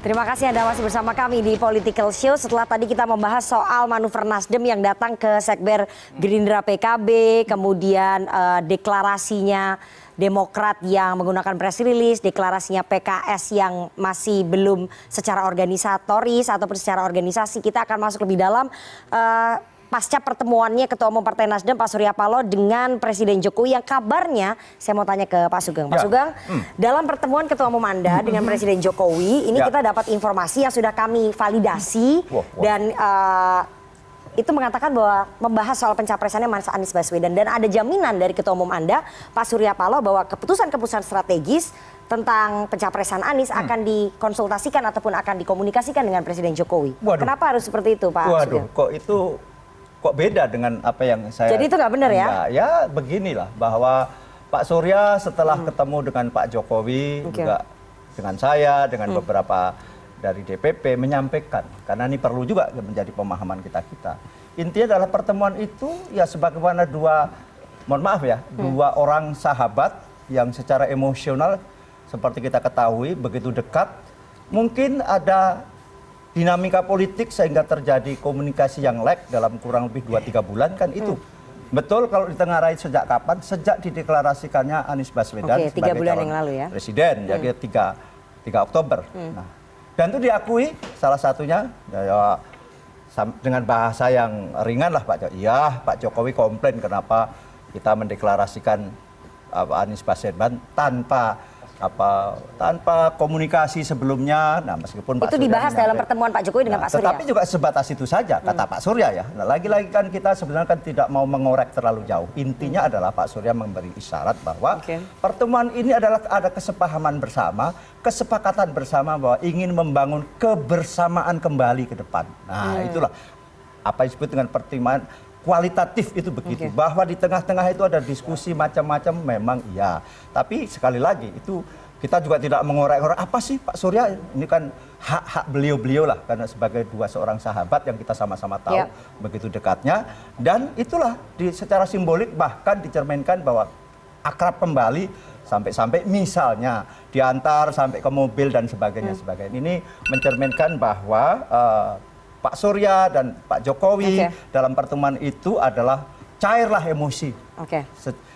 Terima kasih Anda masih bersama kami di Political Show. Setelah tadi kita membahas soal manuver Nasdem yang datang ke Sekber Gerindra PKB, kemudian deklarasinya Demokrat yang menggunakan press release, deklarasinya PKS yang masih belum secara organisatoris ataupun secara organisasi. Kita akan masuk lebih dalam pasca pertemuannya Ketua Umum Partai Nasdem Pak Surya Paloh dengan Presiden Jokowi yang kabarnya, saya mau tanya ke Pak Sugeng. Pak Sugeng, dalam pertemuan Ketua Umum Anda dengan Presiden Jokowi, ini kita dapat informasi yang sudah kami validasi dan itu mengatakan bahwa membahas soal pencapresannya Mas Anies Baswedan dan ada jaminan dari Ketua Umum Anda Pak Surya Paloh bahwa keputusan-keputusan strategis tentang pencapresan Anies akan dikonsultasikan ataupun akan dikomunikasikan dengan Presiden Jokowi. Kenapa harus seperti itu Pak Sugeng? Kok beda dengan apa yang saya... Jadi itu nggak benar ya? Ya beginilah, bahwa Pak Surya setelah ketemu dengan Pak Jokowi, juga dengan saya, dengan beberapa dari DPP menyampaikan, karena ini perlu juga menjadi pemahaman kita-kita. Intinya adalah pertemuan itu ya sebagaimana dua orang sahabat yang secara emosional seperti kita ketahui begitu dekat, mungkin ada dinamika politik sehingga terjadi komunikasi yang lag dalam kurang lebih 2-3 bulan kan itu. Betul kalau ditengarai sejak kapan? Sejak dideklarasikannya Anies Baswedan sebagai 3 bulan calon yang lalu ya. presiden, jadi 3 Oktober. Nah, dan itu diakui salah satunya ya, dengan bahasa yang ringan lah Pak Jokowi komplain kenapa kita mendeklarasikan Anies Baswedan tanpa komunikasi sebelumnya. Nah, meskipun Pak itu Surya dibahas dalam pertemuan Pak Jokowi dengan Pak Surya. Tetapi juga sebatas itu saja kata Pak Surya ya. Nah, lagi-lagi kan kita sebenarnya kan tidak mau mengorek terlalu jauh. Intinya adalah Pak Surya memberi isyarat bahwa pertemuan ini adalah ada kesepahaman bersama, kesepakatan bersama bahwa ingin membangun kebersamaan kembali ke depan. Nah, itulah apa yang disebut dengan pertimbangan kualitatif itu begitu, bahwa di tengah-tengah itu ada diskusi macam-macam memang iya, tapi sekali lagi itu kita juga tidak mengorek-orek apa sih Pak Surya, ini kan hak beliau lah karena sebagai seorang sahabat yang kita sama-sama tahu begitu dekatnya, dan itulah secara simbolik bahkan dicerminkan bahwa akrab kembali sampai misalnya diantar sampai ke mobil dan sebagainya. Ini mencerminkan bahwa Pak Surya dan Pak Jokowi dalam pertemuan itu adalah cairlah emosi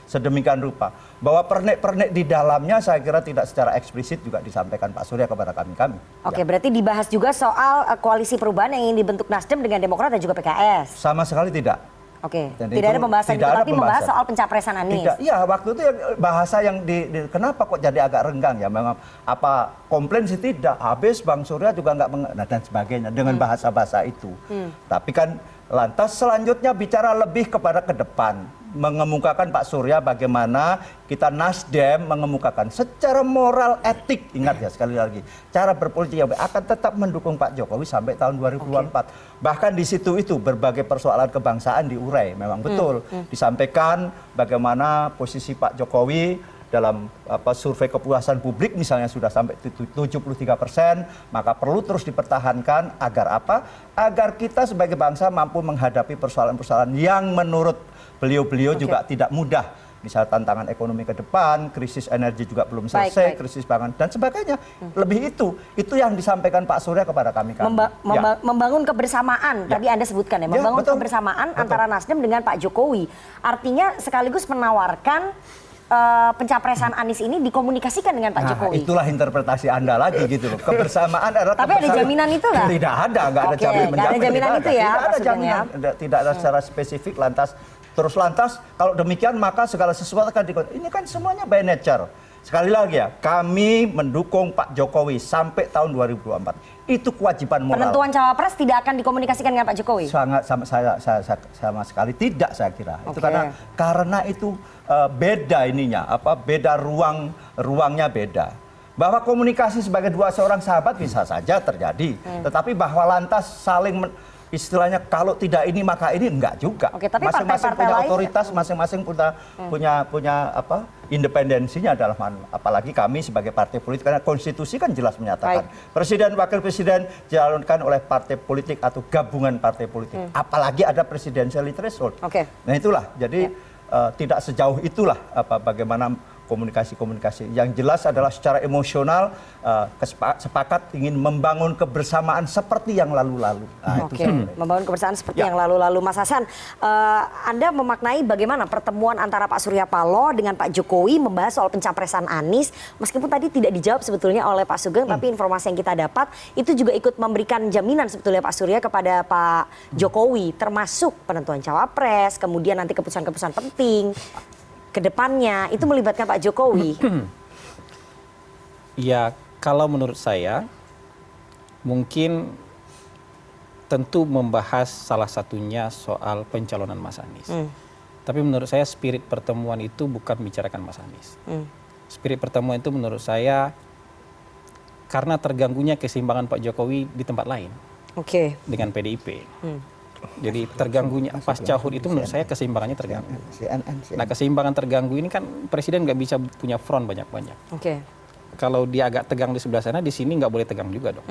sedemikian rupa bahwa pernek-pernek di dalamnya saya kira tidak secara eksplisit juga disampaikan Pak Surya kepada kami. Berarti dibahas juga soal koalisi perubahan yang ingin dibentuk Nasdem dengan Demokrat dan juga PKS. Sama sekali tidak. Tidak ada pembahasan itu, tapi membahas soal pencapresan Anies. Iya, waktu itu bahasa yang kenapa kok jadi agak renggang ya, memang apa komplain sih tidak, habis Bang Surya juga nggak dan sebagainya dengan bahasa-bahasa itu. Tapi kan lantas selanjutnya bicara lebih kepada ke depan, mengemukakan Pak Surya bagaimana kita Nasdem mengemukakan secara moral etik, ingat ya sekali lagi, cara berpolitik yang akan tetap mendukung Pak Jokowi sampai tahun 2024. Bahkan di situ itu berbagai persoalan kebangsaan diurai, memang betul disampaikan bagaimana posisi Pak Jokowi dalam survei kepuasan publik misalnya sudah sampai 73%, maka perlu terus dipertahankan agar apa? Agar kita sebagai bangsa mampu menghadapi persoalan-persoalan yang menurut beliau juga tidak mudah. Misal tantangan ekonomi ke depan, krisis energi juga belum selesai, krisis pangan dan sebagainya. Lebih itu yang disampaikan Pak Surya kepada kami. Membangun kebersamaan, tadi Anda sebutkan ya, membangun kebersamaan antara Nasdem dengan Pak Jokowi. Artinya sekaligus menawarkan pencapresan Anies ini dikomunikasikan dengan Pak Jokowi. Itulah interpretasi Anda lagi gitu loh. Kebersamaan adalah tapi ada jaminan itu nggak? Tidak ada, nggak ada jaminan itu ya. Tidak ada jaminan, tidak ada secara spesifik lantas kalau demikian maka segala sesuatu akan ini kan semuanya by nature. Sekali lagi ya, kami mendukung Pak Jokowi sampai tahun 2024. Itu kewajiban moral. Penentuan cawapres tidak akan dikomunikasikan dengan Pak Jokowi? Sama sekali tidak saya kira. Itu karena itu beda ininya, beda ruangnya beda. Bahwa komunikasi sebagai seorang sahabat bisa saja terjadi, tetapi bahwa lantas saling istilahnya kalau tidak ini maka ini enggak juga. Masing-masing punya otoritas, masing-masing punya independensinya dalam apalagi kami sebagai partai politik karena konstitusi kan jelas menyatakan presiden wakil presiden dijalankan oleh partai politik atau gabungan partai politik. Apalagi ada presidensial threshold. Nah itulah jadi tidak sejauh itulah bagaimana komunikasi. Yang jelas adalah secara emosional sepakat ingin membangun kebersamaan seperti yang lalu-lalu. Nah, Oke, membangun kebersamaan seperti yang lalu-lalu. Mas Hasan, Anda memaknai bagaimana pertemuan antara Pak Surya Paloh dengan Pak Jokowi membahas soal pencapresan Anies, meskipun tadi tidak dijawab sebetulnya oleh Pak Sugeng, tapi informasi yang kita dapat itu juga ikut memberikan jaminan sebetulnya Pak Surya kepada Pak Jokowi, termasuk penentuan cawapres, kemudian nanti keputusan-keputusan penting ke depannya itu melibatkan Pak Jokowi. Ya, kalau menurut saya mungkin tentu membahas salah satunya soal pencalonan Mas Anies. Tapi menurut saya spirit pertemuan itu bukan membicarakan Mas Anies. Spirit pertemuan itu menurut saya karena terganggunya keseimbangan Pak Jokowi di tempat lain. Dengan PDIP. Jadi terganggunya pasca HUT itu menurut saya keseimbangannya terganggu. Nah, keseimbangan terganggu ini kan presiden nggak bisa punya front banyak-banyak. Kalau dia agak tegang di sebelah sana, di sini nggak boleh tegang juga dong.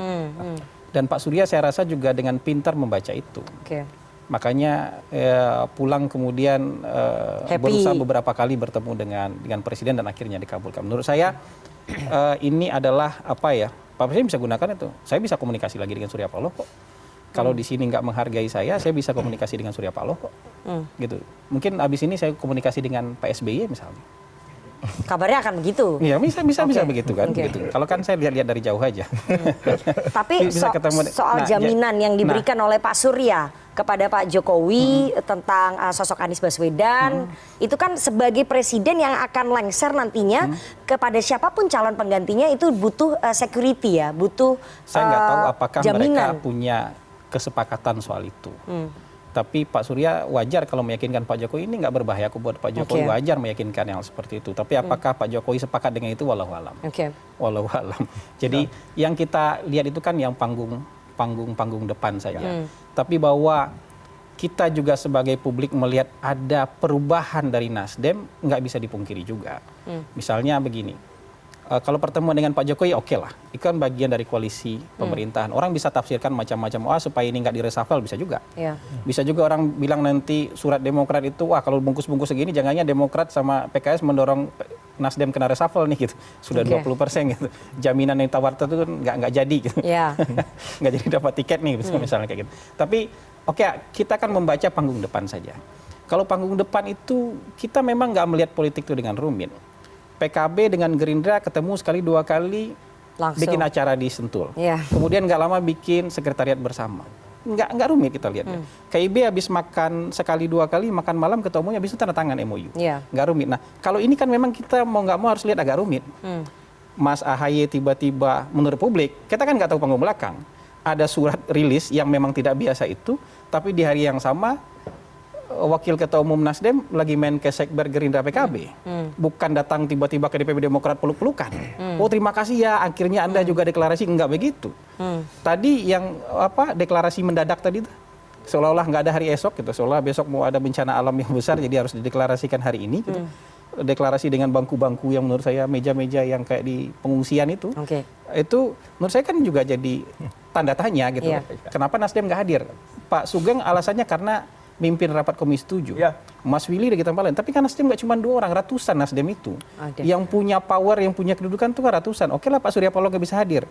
Dan Pak Surya saya rasa juga dengan pintar membaca itu. Makanya pulang kemudian berusaha beberapa kali bertemu dengan presiden dan akhirnya dikabulkan. Menurut saya ini adalah apa ya? Pak Presiden bisa gunakan itu. Saya bisa komunikasi lagi dengan Surya Paloh kok. Kalau di sini nggak menghargai saya bisa komunikasi dengan Surya Paloh kok. Gitu. Mungkin abis ini saya komunikasi dengan Pak SBY misalnya. Kabarnya akan begitu. Iya, bisa begitu kan. Begitu. Kalau kan saya lihat dari jauh aja. Tapi soal jaminan yang diberikan oleh Pak Surya kepada Pak Jokowi tentang sosok Anies Baswedan, itu kan sebagai presiden yang akan lengser nantinya kepada siapapun calon penggantinya itu butuh security ya, butuh saya nggak tahu apakah jaminan. Mereka punya kesepakatan soal itu. Tapi Pak Surya wajar kalau meyakinkan Pak Jokowi, ini nggak berbahaya buat Pak Jokowi, wajar meyakinkan yang seperti itu. Tapi apakah Pak Jokowi sepakat dengan itu, wallahu alam. Wallahu alam. Jadi yang kita lihat itu kan yang panggung depan saja. Tapi bahwa kita juga sebagai publik melihat ada perubahan dari Nasdem nggak bisa dipungkiri juga. Misalnya begini. Kalau pertemuan dengan Pak Jokowi oke lah, itu kan bagian dari koalisi pemerintahan. Orang bisa tafsirkan macam-macam, supaya ini nggak diresafel bisa juga. Bisa juga orang bilang nanti surat Demokrat itu, kalau bungkus-bungkus segini, jangannya Demokrat sama PKS mendorong Nasdem kena resafel nih gitu. Sudah 20% gitu. Jaminan yang tawarkan itu nggak jadi gitu. Nggak jadi dapat tiket nih misalnya kayak gitu. Tapi kita kan membaca panggung depan saja. Kalau panggung depan itu kita memang nggak melihat politik itu dengan rumit. PKB dengan Gerindra ketemu sekali dua kali langsung bikin acara di Sentul. Kemudian nggak lama bikin sekretariat bersama. Nggak rumit kita lihat. KIB habis makan sekali dua kali, makan malam ketemunya habis itu tanda tangan MOU. Nggak rumit. Nah kalau ini kan memang kita mau nggak mau harus lihat agak rumit. Mas AHY tiba-tiba menurut publik, kita kan nggak tahu panggung belakang. Ada surat rilis yang memang tidak biasa itu, tapi di hari yang sama Wakil Ketua Umum Nasdem lagi main ke Sekber Gerindra PKB, bukan datang tiba-tiba ke DPP Demokrat peluk-pelukan. Oh terima kasih ya, akhirnya Anda juga deklarasi, enggak begitu. Tadi yang deklarasi mendadak tadi, seolah-olah nggak ada hari esok gitu, seolah besok mau ada bencana alam yang besar, jadi harus dideklarasikan hari ini. Gitu. Deklarasi dengan bangku-bangku yang menurut saya meja-meja yang kayak di pengungsian itu, itu menurut saya kan juga jadi tanda tanya gitu. Kenapa Nasdem nggak hadir? Pak Sugeng alasannya karena mimpin rapat Komisi 7. Mas Willy dari tempat lain. Tapi kan Nasdem nggak cuma 2 orang, ratusan Nasdem itu. Yang punya power, yang punya kedudukan itu kan ratusan. Oke lah Pak Surya Paloh nggak bisa hadir.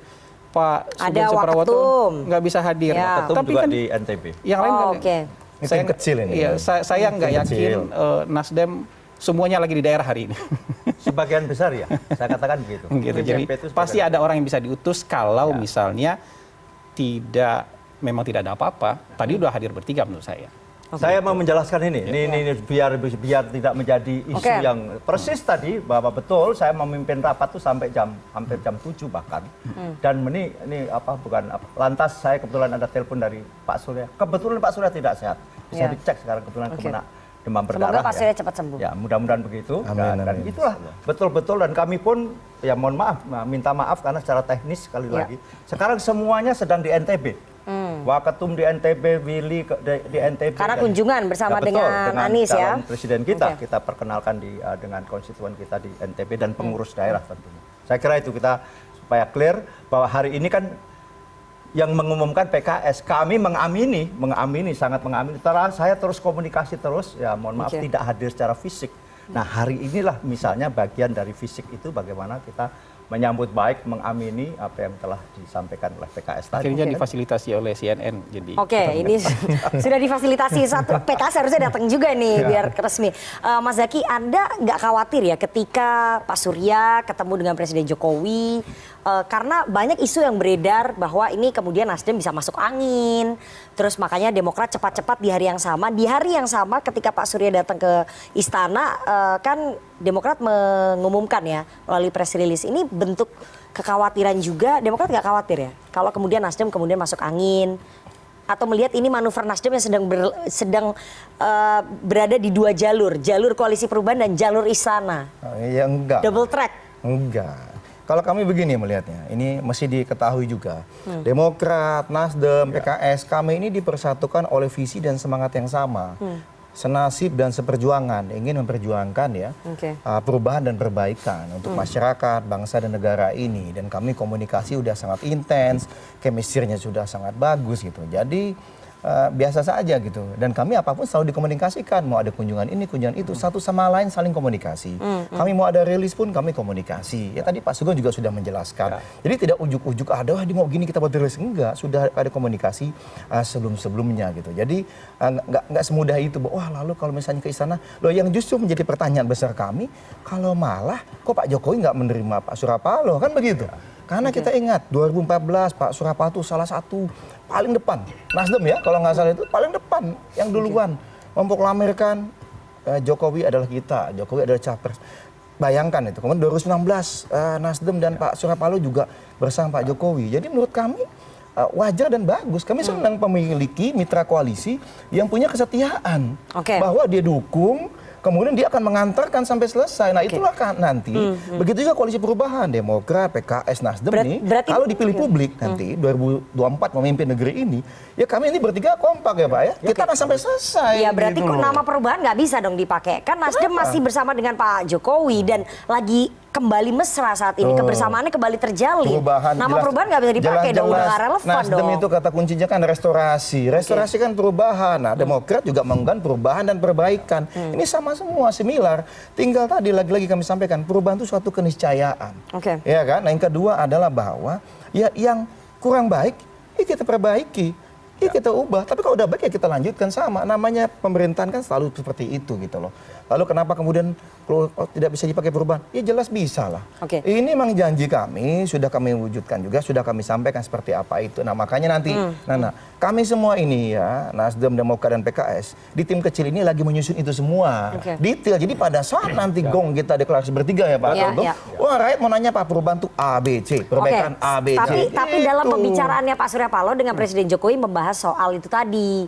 Pak Sugeng Suprawoto nggak bisa hadir. Tapi juga kan di NTB. Yang lain saya kecil ini. Iya, saya nggak yakin Nasdem semuanya lagi di daerah hari ini. Sebagian besar ya, saya katakan begitu. Jadi pasti ada orang yang bisa diutus kalau misalnya memang tidak ada apa-apa. Tadi udah hadir bertiga menurut saya. Saya mau menjelaskan ini biar tidak menjadi isu yang persis tadi, bahwa betul saya memimpin rapat tuh sampai hampir jam 7 bahkan. Dan ini lantas saya kebetulan ada telepon dari Pak Surya. Kebetulan Pak Surya tidak sehat. Bisa dicek sekarang kebetulan kena demam berdarah. Semoga Pak Surya cepat sembuh. Ya, mudah-mudahan begitu. Dan itulah betul-betul, dan kami pun ya mohon maaf, minta maaf karena secara teknis sekali lagi. Sekarang semuanya sedang di NTB. Waketum di NTB, Willy di NTB. Karena kunjungan bersama dengan Anies ya. Presiden kita perkenalkan dengan konstituen kita di NTB dan pengurus daerah tentunya. Saya kira itu kita supaya clear bahwa hari ini kan yang mengumumkan PKS, kami mengamini, sangat mengamini. Saya terus komunikasi terus, ya mohon maaf tidak hadir secara fisik. Nah hari inilah misalnya bagian dari fisik itu bagaimana kita menyambut baik, mengamini apa yang telah disampaikan oleh PKS tadi. Akhirnya difasilitasi oleh CNN. Jadi ini sudah difasilitasi satu PKS harusnya datang juga nih biar resmi. Mas Zaky, Anda nggak khawatir ya ketika Pak Surya ketemu dengan Presiden Jokowi karena banyak isu yang beredar bahwa ini kemudian Nasdem bisa masuk angin, terus makanya Demokrat cepat-cepat di hari yang sama ketika Pak Surya datang ke istana kan Demokrat mengumumkan ya melalui press release ini bentuk kekhawatiran juga. Demokrat nggak khawatir ya kalau kemudian Nasdem kemudian masuk angin atau melihat ini manuver Nasdem yang sedang berada di dua jalur koalisi perubahan dan jalur istana. Ya enggak. Double track. Enggak. Kalau kami begini melihatnya, ini mesti diketahui juga. Demokrat, Nasdem, PKS, kami ini dipersatukan oleh visi dan semangat yang sama. Senasib dan seperjuangan, ingin memperjuangkan ya perubahan dan perbaikan untuk masyarakat, bangsa dan negara ini. Dan kami komunikasi udah sangat intens, chemistry-nya sudah sangat bagus gitu. Jadi biasa saja gitu. Dan kami apapun selalu dikomunikasikan. Mau ada kunjungan ini, kunjungan itu, satu sama lain saling komunikasi. Kami mau ada rilis pun kami komunikasi. Ya tadi Pak Sugeng juga sudah menjelaskan. Jadi tidak ujuk-ujuk ada dia mau gini kita buat rilis, enggak. Sudah ada komunikasi sebelum-sebelumnya gitu. Jadi nggak semudah itu. Wah lalu kalau misalnya ke istana, loh yang justru menjadi pertanyaan besar kami, kalau malah kok Pak Jokowi nggak menerima Pak Surya Paloh, kan begitu. Karena kita ingat 2014 Pak Surya Paloh itu salah satu paling depan Nasdem ya kalau nggak salah itu paling depan yang duluan memproklamirkan Jokowi adalah kita, Jokowi adalah capres. Bayangkan itu. Kemudian 2019 Nasdem dan Pak Surya Paloh juga bersama Pak Jokowi. Jadi menurut kami wajar dan bagus. Kami senang memiliki mitra koalisi yang punya kesetiaan bahwa dia dukung. Kemudian dia akan mengantarkan sampai selesai. Nah itulah kan nanti. Begitu juga koalisi perubahan, Demokrat, PKS, Nasdem nih. Kalau dipilih publik nanti 2024 memimpin negeri ini, ya kami ini bertiga kompak ya Pak ya. Kita akan sampai selesai. Ya berarti gitu kok nama perubahan nggak bisa dong dipakai. Kan Nasdem masih bersama dengan Pak Jokowi dan lagi kembali mesra saat ini. Kebersamaannya kembali terjalin. Nama perubahan nggak bisa dipakai dong, udah nggak relevan Nasdem dong. itu kata kuncinya kan restorasi. Restorasi kan perubahan. Nah Demokrat juga menggan perubahan dan perbaikan. Ini sama semua similar. Tinggal tadi lagi-lagi kami sampaikan perubahan itu suatu keniscayaan. Ya kan? Nah yang kedua adalah bahwa ya yang kurang baik ya kita perbaiki. Ya kita ubah, tapi kalau udah baik ya kita lanjutkan sama. Namanya pemerintahan kan selalu seperti itu gitu loh. Lalu kenapa kemudian kalau tidak bisa dipakai perubahan? Ya jelas bisa lah. Ini memang janji kami, sudah kami wujudkan juga, sudah kami sampaikan seperti apa itu. Nah makanya nanti, kami semua ini ya, Nasdem, Demokrat dan PKS, di tim kecil ini lagi menyusun itu semua. Detail, jadi pada saat nanti gong kita deklarasi bertiga ya Pak Toto, wah rakyat mau nanya Pak perubahan itu ABC, perbaikan ABC. Tapi dalam pembicaraannya Pak Surya Paloh dengan Presiden Jokowi membahas soal itu tadi,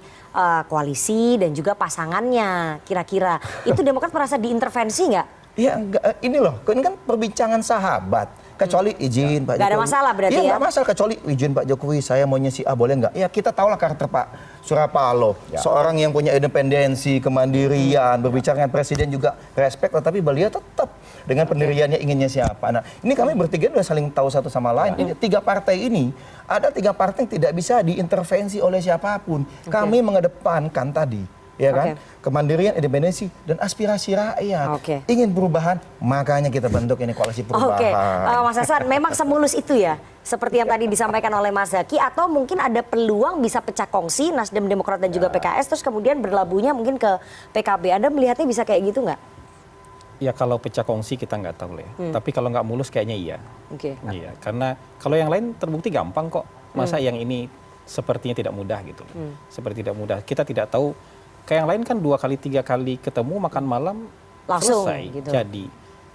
koalisi dan juga pasangannya kira-kira itu Demokrat merasa diintervensi nggak? Ya enggak, ini loh, ini kan perbincangan sahabat. Kecuali izin Pak Jokowi. Gak ada masalah berarti ya? Iya, nggak masalah. Kecuali izin Pak Jokowi, saya maunya si A, boleh nggak? Ya kita tahulah karakter Pak Surya Paloh. Seorang yang punya independensi, kemandirian, berbicara dengan presiden juga respect. Tapi beliau tetap dengan pendiriannya inginnya siapa. Nah ini kami bertiga udah saling tahu satu sama lain. Ini tiga partai ini, ada tiga partai yang tidak bisa diintervensi oleh siapapun. Kami mengedepankan tadi. Ya kan, kemandirian, independensi dan aspirasi rakyat. Ingin perubahan, makanya kita bentuk ini koalisi perubahan. Mas Hasan, memang semulus itu ya, seperti yang tadi disampaikan oleh Mas Zaky, atau mungkin ada peluang bisa pecah kongsi Nasdem, Demokrat dan juga PKS, terus kemudian berlabuhnya mungkin ke PKB. Anda melihatnya bisa kayak gitu nggak? Ya kalau pecah kongsi kita nggak tahu lah ya. Tapi kalau nggak mulus kayaknya iya. Iya, karena kalau yang lain terbukti gampang kok. Masa yang ini sepertinya tidak mudah gitu. Seperti tidak mudah. Kita tidak tahu. Kayak yang lain kan 2 kali 3 kali ketemu makan malam langsung selesai gitu. Jadi.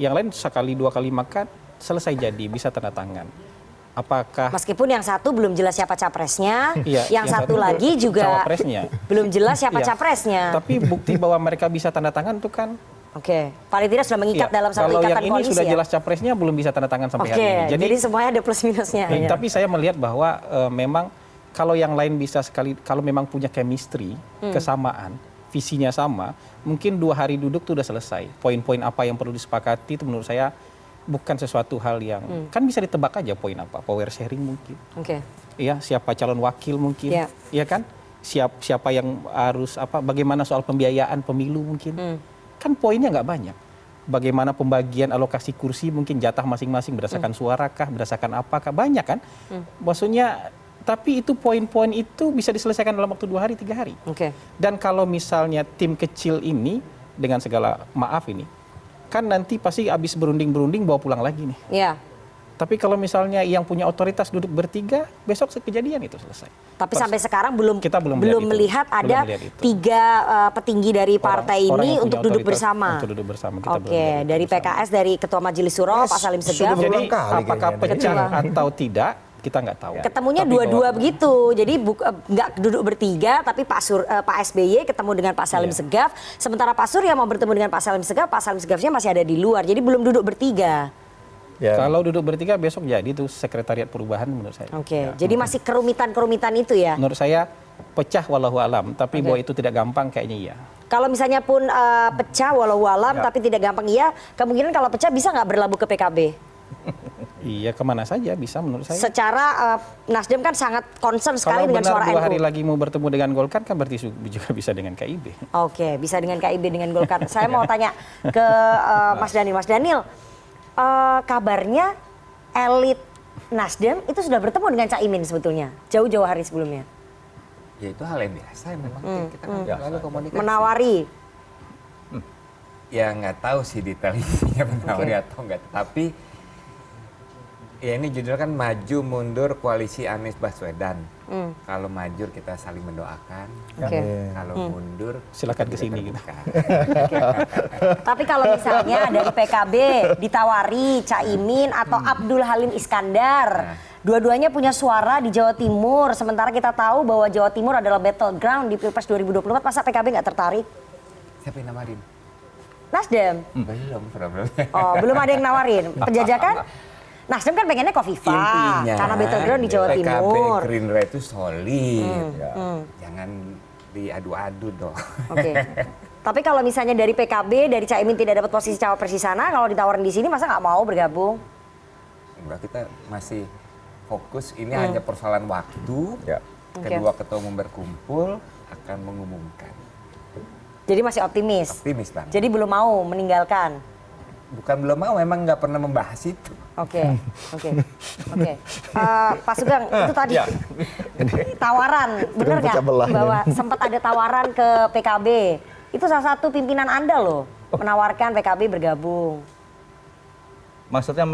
Yang lain sekali 2 kali makan selesai jadi, bisa tanda tangan. Apakah meskipun yang satu belum jelas siapa capresnya, yang satu lagi juga cawapresnya. Belum jelas siapa capresnya. Tapi bukti bahwa mereka bisa tanda tangan itu kan paling tidak sudah mengikat dalam satu ikatan koalisi. Kalau yang ini sudah jelas capresnya belum bisa tanda tangan sampai hari ini. Jadi semuanya ada plus minusnya. Tapi saya melihat bahwa memang kalau yang lain bisa sekali, kalau memang punya chemistry, kesamaan, visinya sama, mungkin 2 hari duduk tuh udah selesai. Poin-poin apa yang perlu disepakati itu menurut saya bukan sesuatu hal yang kan bisa ditebak aja poin apa, power sharing mungkin. Iya, siapa calon wakil mungkin, iya kan? Siapa yang harus apa, bagaimana soal pembiayaan pemilu mungkin. Kan poinnya nggak banyak. bagaimana pembagian alokasi kursi, mungkin jatah masing-masing berdasarkan suara kah, berdasarkan apakah, banyak kan. Maksudnya, tapi itu poin-poin itu bisa diselesaikan dalam waktu 2 hari, 3 hari. Dan kalau misalnya tim kecil ini, dengan segala maaf ini, kan nanti pasti habis berunding-berunding bawa pulang lagi nih. Iya. Tapi kalau misalnya yang punya otoritas duduk bertiga, besok kejadian itu selesai. Tapi sampai sekarang belum melihat Belum ada melihat itu. 3 petinggi dari partai Orang ini yang untuk punya duduk otoritas bersama. Untuk duduk bersama. Kita belum Oke, melihat itu dari bersama. PKS, dari Ketua Majelis Suro, Pak Salim Segaf. sudah Jadi berulang kali apakah kayaknya. pecah atau tidak, kita nggak tahu. Ketemunya Tapi dua-dua bahwa- begitu. Jadi nggak duduk bertiga, tapi Pak SBY ketemu dengan Pak Salim Segaf. Sementara Pak Surya mau bertemu dengan Pak Salim Segafnya masih ada di luar. Jadi belum duduk bertiga. Ya. Kalau duduk bertiga besok jadi itu sekretariat perubahan menurut saya. Oke, jadi masih kerumitan-kerumitan itu ya? Menurut saya pecah walau alam, tapi bahwa itu tidak gampang kayaknya iya. Kalau misalnya pun pecah walau alam tapi tidak gampang iya, kemungkinan kalau pecah bisa nggak berlabuh ke PKB? Iya, kemana saja bisa menurut saya. Secara Nasdem kan sangat concern sekali Kalau dengan benar suara 2 hari NU. lagi mau bertemu dengan Golkar kan berarti juga bisa dengan KIB. Oke, bisa dengan KIB, dengan Golkar. Saya mau tanya ke Mas Daniel. Mas Daniel, kabarnya elit Nasdem itu sudah bertemu dengan Caimin sebetulnya, jauh-jauh hari sebelumnya. Ya itu hal yang biasa memang kita kan selalu komunikasi. Menawari. Ya nggak tahu sih detail isinya menawari atau enggak, tapi ya ini judul kan maju mundur koalisi Anies Baswedan. Kalau maju kita saling mendoakan, kalau mundur Silakan ke sini gitu. Tapi kalau misalnya dari PKB ditawari Caimin atau Abdul Halim Iskandar, dua-duanya punya suara di Jawa Timur, sementara kita tahu bahwa Jawa Timur adalah battleground di Pilpres 2024, masa PKB nggak tertarik? Siapa yang nawarin? Nasdem? Belum problemnya. Oh, belum ada yang nawarin. Penjajakan? Nasdem kan pengennya Kofifa, Intinya karena battleground di Jawa PKB Timur. Gerindra itu solid. Jangan diadu-adu dong. Oke. Tapi kalau misalnya dari PKB, dari Caimin tidak dapat posisi cawapres di sana, kalau ditawarin di sini masa nggak mau bergabung? Enggak, kita masih fokus, ini hanya persoalan waktu. Kedua ketua umum berkumpul akan mengumumkan. Jadi masih optimis? Optimis banget. Jadi belum mau meninggalkan? Bukan belum mau, memang nggak pernah membahas itu. Oke. Pak Sugeng, itu tadi tawaran, benar nggak? Bahwa sempat ada tawaran ke PKB. Itu salah satu pimpinan Anda loh, menawarkan PKB bergabung. Maksudnya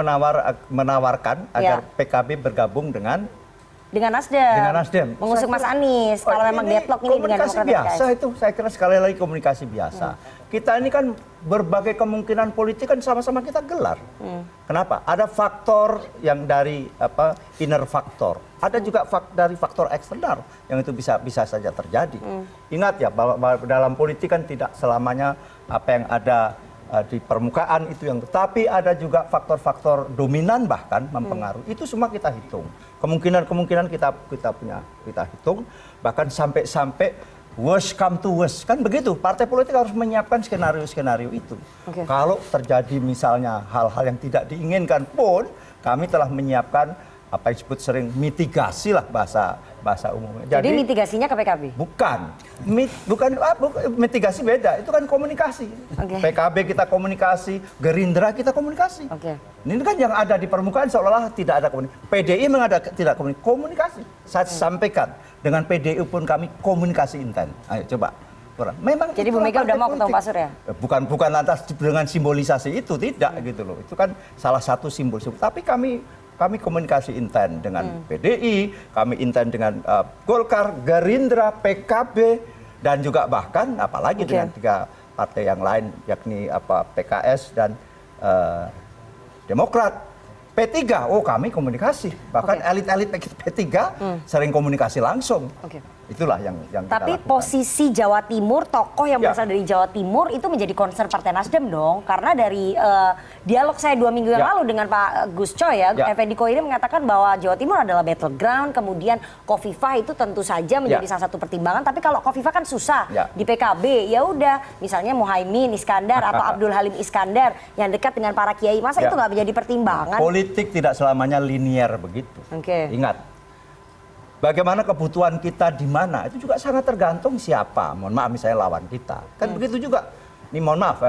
menawarkan agar PKB bergabung dengan Nasdem. Mengusung Mas Anies. Kalau memang deadlock ini dengan komunikasi Demokrat biasa PKS. itu, saya kira sekali lagi komunikasi biasa. Kita ini kan berbagai kemungkinan politik kan sama-sama kita gelar. Kenapa? Ada faktor yang dari inner faktor. Ada juga dari faktor eksternal yang itu bisa saja terjadi. Ingat ya bahwa dalam politik kan tidak selamanya apa yang ada di permukaan itu yang, tetapi ada juga faktor-faktor dominan bahkan mempengaruhi. Itu semua kita hitung. Kemungkinan kita hitung, bahkan sampai worst come to worst, kan begitu. Partai politik harus menyiapkan skenario itu. Kalau terjadi misalnya hal-hal yang tidak diinginkan pun, kami telah menyiapkan apa yang disebut sering mitigasi lah bahasa umumnya. Jadi mitigasinya ke PKB? Bukan mitigasi beda, itu kan komunikasi. PKB kita komunikasi, Gerindra kita komunikasi. Ini kan yang ada di permukaan seolah-olah tidak ada komunikasi. PDI tidak komunikasi. Saya sampaikan, dengan PDI pun kami komunikasi intens. Ayo coba. Memang jadi Bu Mega udah mau ketemu Pak Surya? Bukan lantas dengan simbolisasi itu, tidak gitu loh. Itu kan salah satu simbol. Tapi kami komunikasi intens dengan PDI, kami intens dengan Golkar, Gerindra, PKB, dan juga bahkan apalagi dengan 3 partai yang lain, yakni PKS dan Demokrat. P3, kami komunikasi. Bahkan elit-elit P3 sering komunikasi langsung. Itulah yang kita Tapi lakukan. posisi Jawa Timur, tokoh yang berasal dari Jawa Timur itu menjadi concern Partai Nasdem dong. Karena dari dialog saya 2 minggu yang lalu dengan Pak Gus Coy Effendi Koiri mengatakan bahwa Jawa Timur adalah battleground, kemudian Kofifa itu tentu saja menjadi salah satu pertimbangan. Tapi kalau Kofifa kan susah di PKB, ya udah misalnya Muhaimin Iskandar atau Abdul Halim Iskandar yang dekat dengan para kiai, masa itu nggak menjadi pertimbangan? Politik tidak selamanya linier begitu. Ingat. Bagaimana kebutuhan kita di mana, itu juga sangat tergantung siapa. Mohon maaf misalnya lawan kita. Kan begitu juga. Ini mohon maaf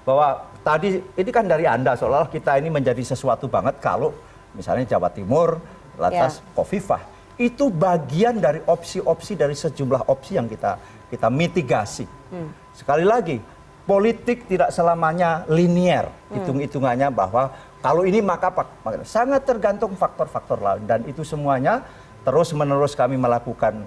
bahwa tadi ini kan dari Anda seolah kita ini menjadi sesuatu banget kalau misalnya Jawa Timur lantas Khofifah. Itu bagian dari opsi-opsi dari sejumlah opsi yang kita mitigasi. Sekali lagi, politik tidak selamanya linier hitung-hitungannya bahwa kalau ini maka sangat tergantung faktor-faktor lain dan itu semuanya terus-menerus kami melakukan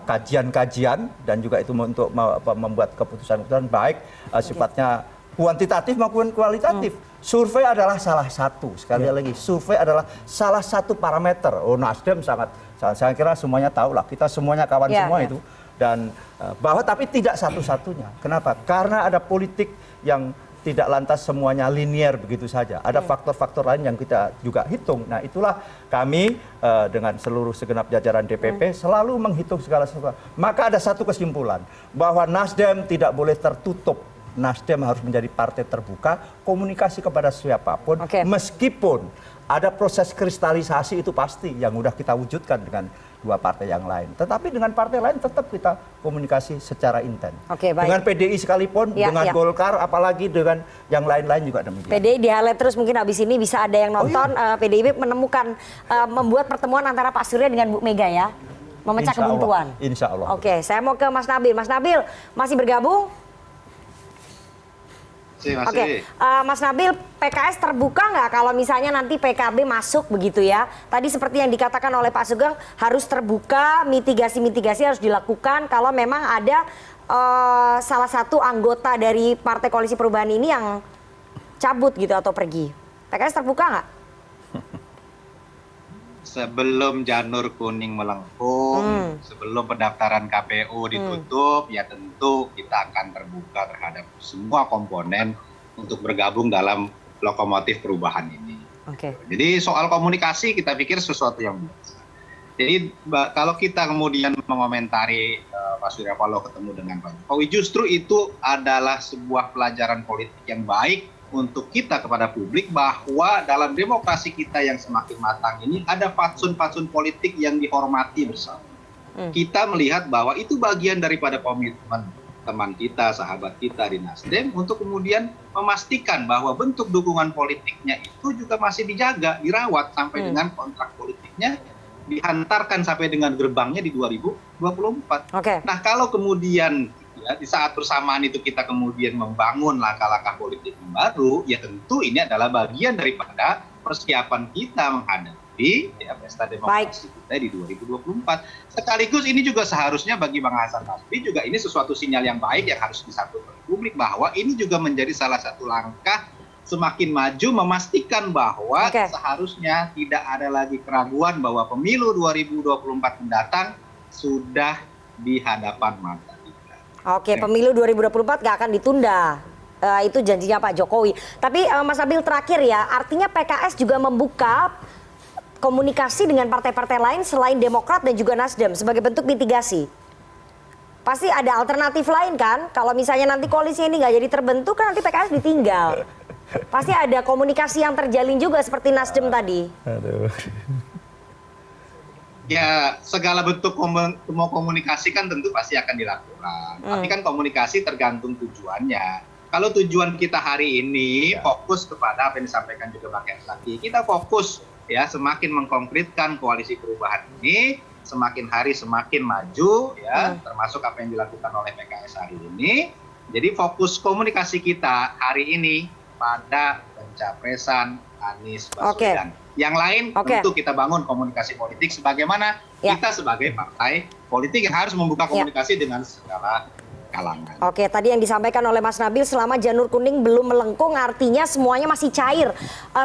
kajian-kajian dan juga itu untuk membuat keputusan-keputusan baik sifatnya kuantitatif maupun kualitatif. Survei adalah salah satu, sekali lagi survei adalah salah satu parameter. Oh, Nasdem sangat saya kira semuanya tahu lah, kita semuanya kawan semua itu. Dan bahwa tapi tidak satu-satunya. Kenapa? Karena ada politik yang tidak lantas semuanya linier begitu saja. Ada faktor-faktor lain yang kita juga hitung. Nah itulah kami dengan seluruh segenap jajaran DPP selalu menghitung segala sesuatu. Maka ada satu kesimpulan bahwa Nasdem tidak boleh tertutup. Nasdem harus menjadi partai terbuka, komunikasi kepada siapapun, meskipun ada proses kristalisasi itu pasti yang udah kita wujudkan dengan dua partai yang lain. Tetapi dengan partai lain tetap kita komunikasi secara intens. Dengan PDI sekalipun, dengan Golkar, apalagi dengan yang lain-lain juga demikian. PDI di highlight terus mungkin habis ini bisa ada yang nonton. PDIP menemukan, membuat pertemuan antara Pak Surya dengan Bu Mega ya. Memecah kebuntuan. Insya Allah. Oke, saya mau ke Mas Nabil. Mas Nabil masih bergabung? Oke, Mas Nabil, PKS terbuka nggak kalau misalnya nanti PKB masuk begitu ya? Tadi seperti yang dikatakan oleh Pak Sugeng, harus terbuka, mitigasi-mitigasi harus dilakukan kalau memang ada salah satu anggota dari Partai Koalisi Perubahan ini yang cabut gitu atau pergi. PKS terbuka nggak? Sebelum janur kuning melengkung, sebelum pendaftaran KPU ditutup, ya tentu kita akan terbuka terhadap semua komponen untuk bergabung dalam lokomotif perubahan ini. Jadi soal komunikasi kita pikir sesuatu yang biasa. Jadi kalau kita kemudian mengomentari Pak Surya Paloh ketemu dengan Pak Jokowi, justru itu adalah sebuah pelajaran politik yang baik untuk kita kepada publik bahwa dalam demokrasi kita yang semakin matang ini ada fatsun-fatsun politik yang dihormati bersama. Kita melihat bahwa itu bagian daripada komitmen teman kita, sahabat kita di Nasdem untuk kemudian memastikan bahwa bentuk dukungan politiknya itu juga masih dijaga, dirawat sampai dengan kontrak politiknya dihantarkan sampai dengan gerbangnya di 2024. Nah kalau kemudian ya, di saat bersamaan itu kita kemudian membangun langkah-langkah politik yang baru, ya tentu ini adalah bagian daripada persiapan kita menghadapi ya, pesta demokrasi kita di 2024. Sekaligus ini juga seharusnya bagi Bang Hasan Nasbi juga ini sesuatu sinyal yang baik yang harus disambut oleh publik bahwa ini juga menjadi salah satu langkah semakin maju memastikan bahwa seharusnya tidak ada lagi keraguan bahwa pemilu 2024 mendatang sudah di hadapan mata. Pemilu 2024 nggak akan ditunda. Itu janjinya Pak Jokowi. Tapi Mas Nabil terakhir ya, artinya PKS juga membuka komunikasi dengan partai-partai lain selain Demokrat dan juga Nasdem sebagai bentuk mitigasi. Pasti ada alternatif lain kan? Kalau misalnya nanti koalisi ini nggak jadi terbentuk kan nanti PKS ditinggal. Pasti ada komunikasi yang terjalin juga seperti Nasdem tadi. Ya, segala bentuk komunikasi kan tentu pasti akan dilakukan. Tapi kan komunikasi tergantung tujuannya. Kalau tujuan kita hari ini fokus kepada apa yang disampaikan juga Pak Herzaki, kita fokus ya semakin mengkonkretkan koalisi perubahan ini, semakin hari semakin maju ya, termasuk apa yang dilakukan oleh PKS hari ini. Jadi fokus komunikasi kita hari ini pada pencapresan Anies Baswedan. Yang lain tentu kita bangun komunikasi politik sebagaimana kita sebagai partai politik yang harus membuka komunikasi dengan segala kalangan. Tadi yang disampaikan oleh Mas Nabil, selama janur kuning belum melengkung artinya semuanya masih cair.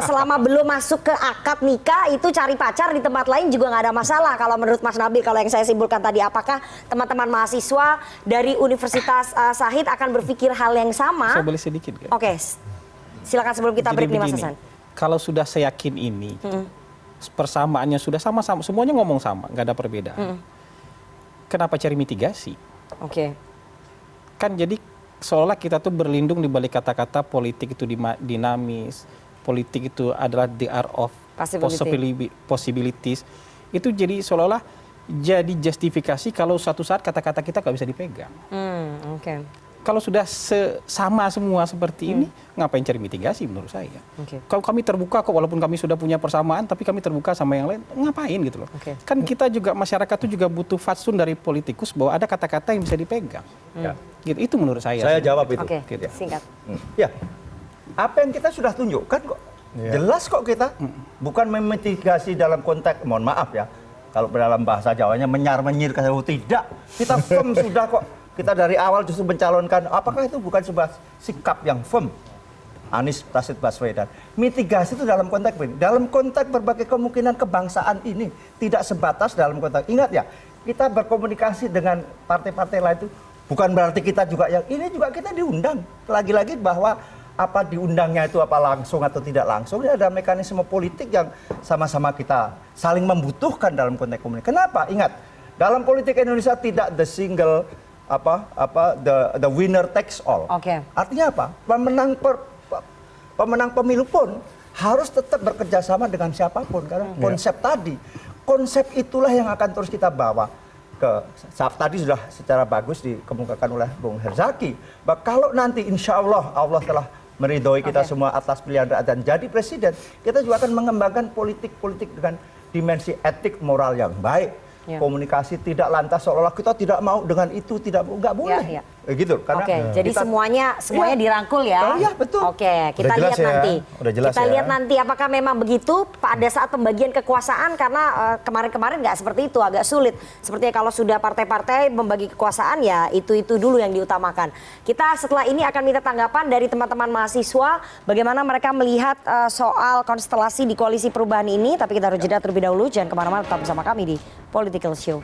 Selama belum masuk ke akad nikah itu cari pacar di tempat lain juga nggak ada masalah kalau menurut Mas Nabil. Kalau yang saya simpulkan tadi, apakah teman-teman mahasiswa dari Universitas Syahid akan berpikir hal yang sama? Saya boleh sedikit gak? Silakan sebelum kita break nih Mas Hasan. Kalau sudah seyakin ini, persamaannya sudah sama-sama, semuanya ngomong sama, nggak ada perbedaan. Kenapa cari mitigasi? Kan jadi seolah kita tuh berlindung di balik kata-kata politik itu dinamis, politik itu adalah the art of possibilities. Itu jadi seolah-olah jadi justifikasi kalau suatu saat kata-kata kita nggak bisa dipegang. Kalau sudah sama semua seperti ini, ngapain cari mitigasi menurut saya? Kalau kami terbuka kok, walaupun kami sudah punya persamaan, tapi kami terbuka sama yang lain, ngapain gitu loh? Kan kita juga, masyarakat itu juga butuh fatsun dari politikus bahwa ada kata-kata yang bisa dipegang. Gitu, itu menurut saya. Saya jawab itu. Oke, Gitu. singkat. Ya, apa yang kita sudah tunjukkan kok, jelas kok kita, bukan memitigasi dalam konteks, mohon maaf ya, kalau dalam bahasa Jawanya menyar-menyir, tidak, kita firm sudah kok. Kita dari awal justru mencalonkan, apakah itu bukan sebuah sikap yang firm? Anies Rashid Baswedan. Mitigasi itu dalam konteks ini. Dalam konteks berbagai kemungkinan kebangsaan ini. Tidak sebatas dalam konteks. Ingat ya, kita berkomunikasi dengan partai-partai lain itu bukan berarti kita juga yang, ini juga kita diundang. Lagi-lagi bahwa apa diundangnya itu apa langsung atau tidak langsung, ini ada mekanisme politik yang sama-sama kita saling membutuhkan dalam konteks komunikasi. Kenapa? Ingat, dalam politik Indonesia tidak the single the winner takes all. Artinya apa? Pemenang pemilu pun harus tetap bekerja sama dengan siapapun karena konsep itulah yang akan terus kita bawa ke tadi sudah secara bagus dikemukakan oleh Bung Herzaki bahwa kalau nanti insya Allah telah meridhoi kita semua atas pilihan rakyat dan jadi presiden, kita juga akan mengembangkan politik dengan dimensi etik moral yang baik. Komunikasi tidak lantas seolah-olah kita tidak mau dengan itu, nggak boleh. Gitu karena jadi semuanya dirangkul ya. Iya, betul. Oke, kita lihat nanti. Kita lihat nanti apakah memang begitu pada saat pembagian kekuasaan karena kemarin-kemarin nggak seperti itu, agak sulit. Sepertinya kalau sudah partai-partai membagi kekuasaan ya itu dulu yang diutamakan. Kita setelah ini akan minta tanggapan dari teman-teman mahasiswa bagaimana mereka melihat soal konstelasi di koalisi perubahan ini, tapi kita harus jeda terlebih dahulu. Jangan kemana-mana, tetap bersama kami di Political Show.